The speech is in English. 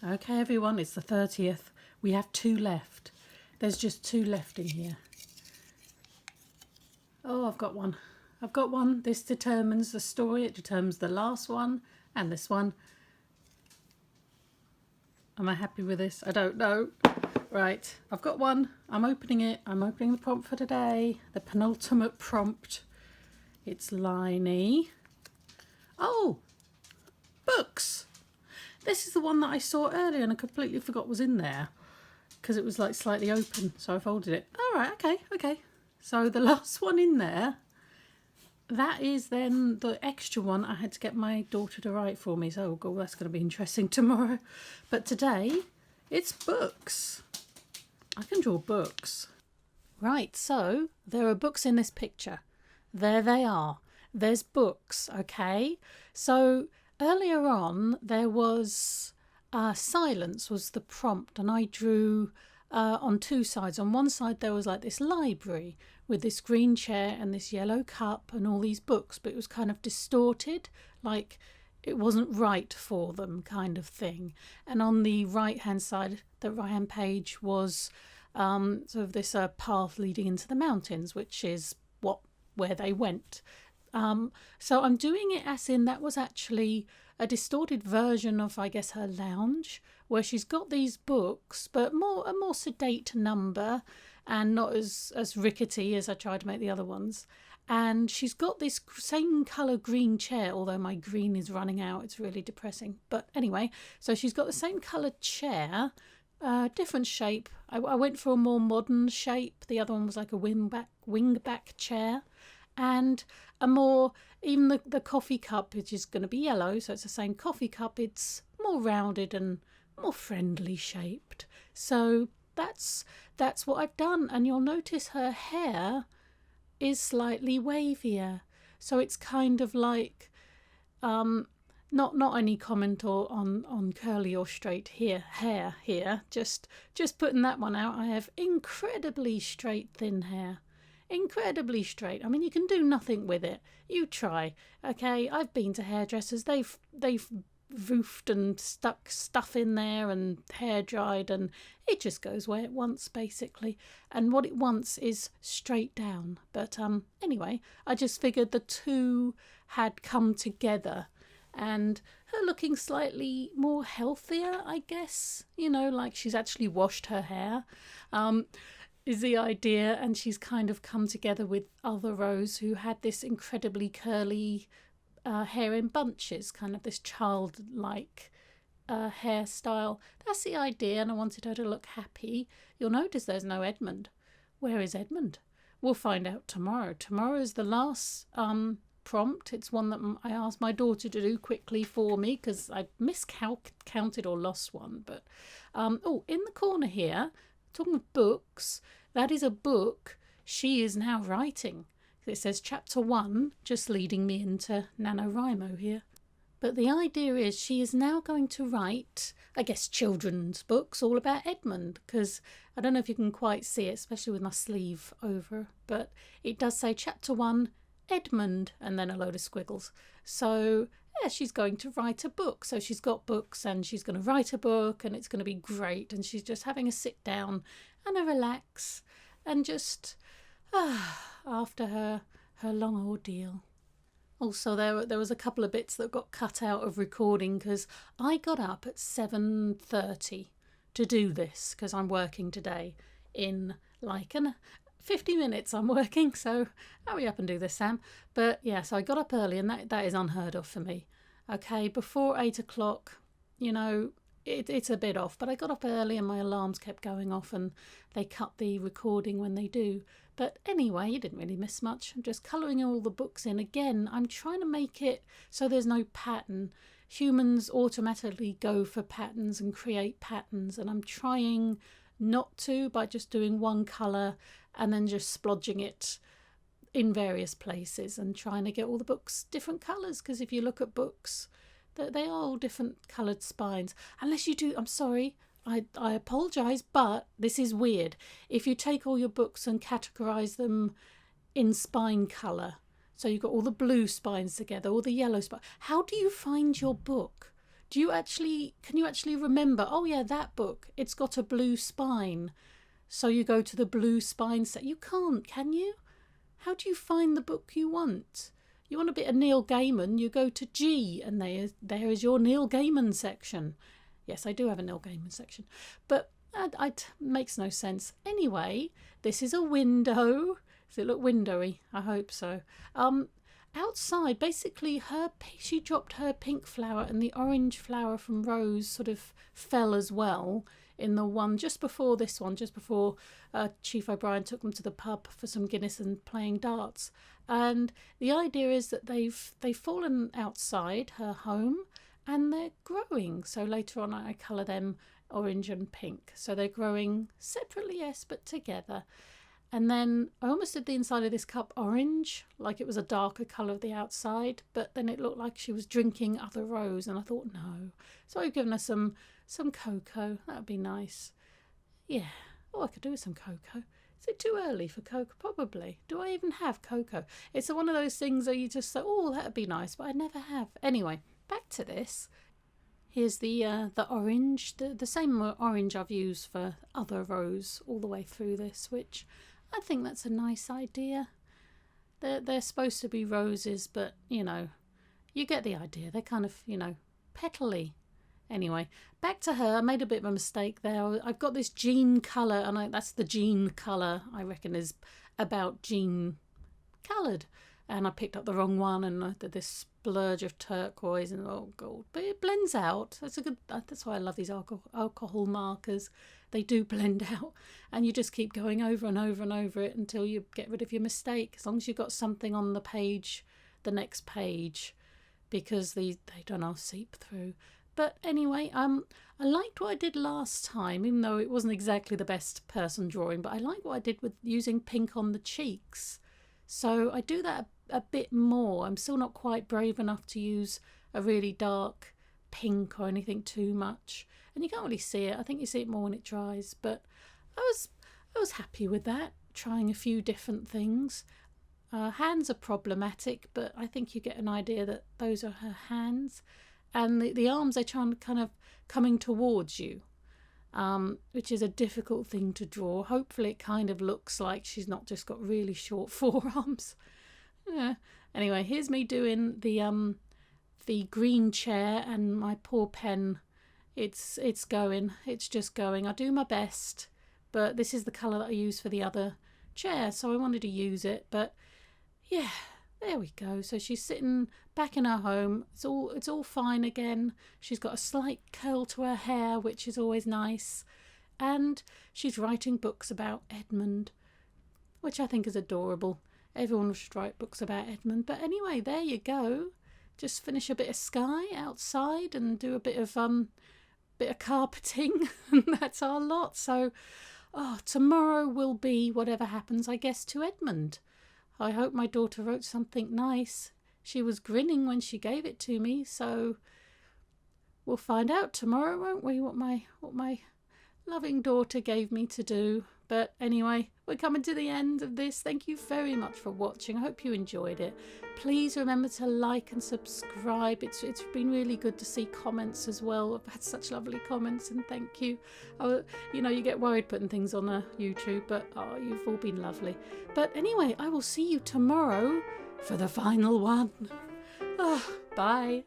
Okay, everyone, it's the 30th. We have 2 left. There's just 2 left in here. Oh, I've got one. I've got one. This determines the story. It determines the last one and this one. Am I happy with this? I don't know. Right, I've got one. I'm opening it. I'm opening the prompt for today. The penultimate prompt. It's Liney. Oh, books. This is the one that I saw earlier and I completely forgot was in there because it was like slightly open, so I folded it. All right, okay. So the last one in there, that is then the extra one I had to get my daughter to write for me. So, God, that's going to be interesting tomorrow. But today, it's books. I can draw books. Right, so there are books in this picture. There they are. There's books, okay? So earlier on, there was silence was the prompt, and I drew on 2 sides. On one side, there was like this library with this green chair and this yellow cup and all these books, but it was kind of distorted, like it wasn't right for them kind of thing. And on the right-hand side, the right-hand page was sort of this path leading into the mountains, which is where they went. So I'm doing it as in that was actually a distorted version of, I guess, her lounge, where she's got these books, but a more sedate number and not as rickety as I tried to make the other ones. And she's got this same colour green chair, although my green is running out. It's really depressing. But anyway, so she's got the same coloured chair, different shape. I went for a more modern shape. The other one was like a wingback chair. And a more, even the coffee cup, which is going to be yellow, so it's the same coffee cup, it's more rounded and more friendly shaped. So that's what I've done. And you'll notice her hair is slightly wavier. So it's kind of like, not any comment on curly or straight hair here, just putting that one out. I have incredibly straight, thin hair. Incredibly straight. I mean, you can do nothing with it. You try, okay? I've been to hairdressers. They've roofed and stuck stuff in there and hair dried, and it just goes where it wants, basically. And what it wants is straight down. But anyway, I just figured the 2 had come together, and her looking slightly more healthier, I guess. You know, like she's actually washed her hair. Is the idea, and she's kind of come together with other Rose who had this incredibly curly hair in bunches, kind of this childlike hairstyle. That's the idea, and I wanted her to look happy. You'll notice there's no Edmund. Where is Edmund? We'll find out tomorrow. Tomorrow is the last prompt. It's one that I asked my daughter to do quickly for me because I miscounted or lost one. But in the corner here, talking of books, that is a book she is now writing. It says chapter 1, just leading me into NaNoWriMo here. But the idea is she is now going to write, I guess, children's books all about Edmund, because I don't know if you can quite see it, especially with my sleeve over, but it does say chapter 1, Edmund, and then a load of squiggles. So yeah, she's going to write a book. So she's got books and she's going to write a book, and it's going to be great. And she's just having a sit down and a relax and just after her long ordeal. Also, there was a couple of bits that got cut out of recording because I got up at 7:30 to do this because I'm working today in like 50 minutes I'm working, so hurry up and do this, Sam. But yeah, so I got up early, and that is unheard of for me. Okay, before 8 o'clock, you know, it's a bit off, but I got up early and my alarms kept going off and they cut the recording when they do. But anyway, you didn't really miss much. I'm just colouring all the books in. Again, I'm trying to make it so there's no pattern. Humans automatically go for patterns and create patterns, and I'm trying not to by just doing one colour and then just splodging it in various places and trying to get all the books different colours, because if you look at books, they are all different coloured spines. Unless you do, I'm sorry, I apologise, but this is weird. If you take all your books and categorise them in spine colour, so you've got all the blue spines together, all the yellow spines, how do you find your book? can you actually remember, oh yeah, that book, it's got a blue spine, so you go to the blue spine set? You can't, can you? How do you find the book you want? You want a bit of Neil Gaiman, you go to G, and there is your Neil Gaiman section. Yes, I do have a Neil Gaiman section, but it makes no sense. Anyway, this is a window. Does it look windowy? I hope so. Outside, basically, she dropped her pink flower, and the orange flower from Rose sort of fell as well in the one just before this one, just before Chief O'Brien took them to the pub for some Guinness and playing darts. And the idea is that they've fallen outside her home and they're growing. So later on I colour them orange and pink. So they're growing separately, yes, but together. And then I almost did the inside of this cup orange, like it was a darker colour of the outside, but then it looked like she was drinking other rose, and I thought, no. So I've given her some cocoa. That would be nice. Yeah. Oh, I could do with some cocoa. Is it too early for cocoa? Probably. Do I even have cocoa? It's one of those things that you just say, oh, that would be nice, but I never have. Anyway, back to this. Here's the orange, the same orange I've used for other rose all the way through this, which I think that's a nice idea. They're supposed to be roses, but, you know, you get the idea. They're kind of, you know, petally. Anyway, back to her. I made a bit of a mistake there. I've got this jean colour, and that's the jean colour, I reckon, is about jean coloured. And I picked up the wrong one, and I did this splurge of turquoise and gold. But it blends out. That's why I love these alcohol markers. They do blend out, and you just keep going over and over and over it until you get rid of your mistake. As long as you've got something on the page, the next page, because they don't all seep through. But anyway, I liked what I did last time, even though it wasn't exactly the best person drawing. But I like what I did with using pink on the cheeks. So I do that a bit more. I'm still not quite brave enough to use a really dark pink or anything too much. And you can't really see it. I think you see it more when it dries. But I was happy with that, trying a few different things. Hands are problematic, but I think you get an idea that those are her hands. And the arms, they try and kind of coming towards you, which is a difficult thing to draw. Hopefully it kind of looks like she's not just got really short forearms. Yeah. Anyway, here's me doing the green chair, and my poor pen, it's going. It's just going. I do my best, but this is the colour that I use for the other chair, so I wanted to use it. But yeah, there we go. So she's sitting back in her home. It's all fine again. She's got a slight curl to her hair, which is always nice. And she's writing books about Edmund, which I think is adorable. Everyone should write books about Edmund. But anyway, there you go. Just finish a bit of sky outside and do a bit of carpeting, and that's our lot. So, tomorrow will be whatever happens, I guess, to Edmund. I hope my daughter wrote something nice. She was grinning when she gave it to me, so we'll find out tomorrow, won't we, what my loving daughter gave me to do. But anyway, we're coming to the end of this. Thank you very much for watching. I hope you enjoyed it. Please remember to like and subscribe. It's been really good to see comments as well. I've had such lovely comments, and thank you. You get worried putting things on YouTube, but you've all been lovely. But anyway, I will see you tomorrow for the final one. Bye.